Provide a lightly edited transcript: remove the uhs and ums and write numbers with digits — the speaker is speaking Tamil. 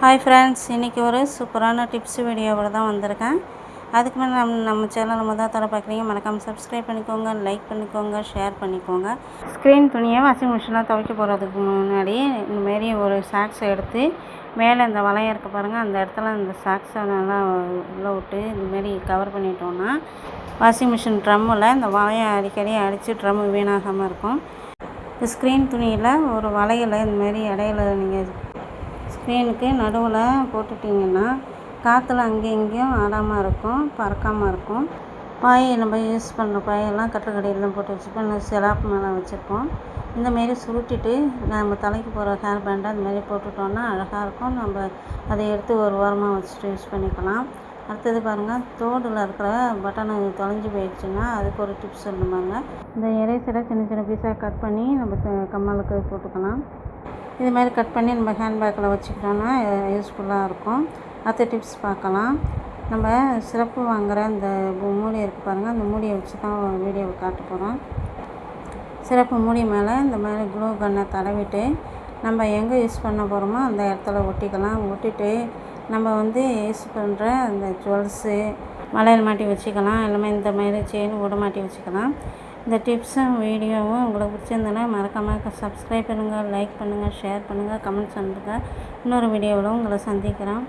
ஹாய் ஃப்ரெண்ட்ஸ், இன்றைக்கி ஒரு சூப்பரான டிப்ஸ் வீடியோவோட தான் வந்திருக்கேன். அதுக்கு முன்னாடி நம்ம சேனலை முதல் பார்க்குறீங்க, மறக்காமல் சப்ஸ்கிரைப் பண்ணிக்கோங்க, லைக் பண்ணிக்கோங்க, ஷேர் பண்ணிக்கோங்க. ஸ்க்ரீன் துணியை வாஷிங் மிஷினில் துவைக்க போகிறதுக்கு முன்னாடி இந்தமாரி ஒரு சாக்ஸை எடுத்து மேலே இந்த வளையம் இருக்க பாருங்கள், அந்த இடத்துல இந்த சாக்ஸை நல்லா உள்ளே விட்டு இந்தமாரி கவர் பண்ணிட்டோன்னா வாஷிங் மிஷின் ட்ரம்மில் இந்த வளையம் அடிக்கடி அடித்து ட்ரம்மு வீணாகாமல் இருக்கும். இந்த ஸ்க்ரீன் துணியில் ஒரு வளையலை இந்தமாரி இடையில நீங்கள் ஸ்க்ரீனுக்கு நடுவில் போட்டுட்டிங்கன்னா காற்றுல அங்கேயும் இங்கேயும் ஆடாமல் இருக்கும், பறக்காமல் இருக்கும். பாய் நம்ம யூஸ் பண்ணுற பாயெல்லாம் கட்டுக்கடையில் தான் போட்டு வச்சுருப்போம், இல்லை சிலாப்பு மேலே வச்சுருப்போம். இந்தமாரி சுருட்டிட்டு நம்ம தலைக்கு போகிற ஹேர் பேண்டை அந்தமாரி போட்டுட்டோன்னா அழகாக இருக்கும். நம்ம அதை எடுத்து ஒரு ஓரமாக வச்சுட்டு யூஸ் பண்ணிக்கலாம். அடுத்தது பாருங்கள், தோடில் இருக்கிற பட்டனை தொலைஞ்சி போயிடுச்சுன்னா அதுக்கு ஒரு டிப்ஸ் சொல்லுவாங்க. இந்த எரேசரை சின்ன சின்ன பீஸாக கட் பண்ணி நம்ம கம்மலுக்கு போட்டுக்கலாம். இது மாதிரி கட் பண்ணி நம்ம ஹேண்ட்பேக்கில் வச்சுக்கிட்டோன்னா யூஸ்ஃபுல்லாக இருக்கும். அடுத்த டிப்ஸ் பார்க்கலாம். நம்ம சிறப்பு வாங்குகிற அந்த மூடி இருக்குது பாருங்கள், அந்த மூடியை வச்சு தான் வீடியோவை காட்ட போகிறோம். சிறப்பு மூடி மேலே இந்த மாதிரி க்ளூ கன்னை தடவிட்டு நம்ம எங்கே யூஸ் பண்ண போகிறோமோ அந்த இடத்துல ஒட்டிக்கலாம். ஒட்டிட்டு நம்ம யூஸ் பண்ணுற அந்த ஜுவல்ஸு மலையில் மாட்டி வச்சுக்கலாம், எல்லாமே இந்த மாதிரி செயின் கூட மாட்டி வச்சுக்கலாம். இந்த டிப்ஸும் வீடியோவும் உங்களுக்கு பிடிச்சிருந்தனா மறக்காமல் சப்ஸ்கிரைப் பண்ணுங்கள், லைக் பண்ணுங்கள், ஷேர் பண்ணுங்கள், கமெண்ட்ஸ் பண்ணுங்கள். இன்னொரு வீடியோவில் உங்களை சந்திக்கிறேன்.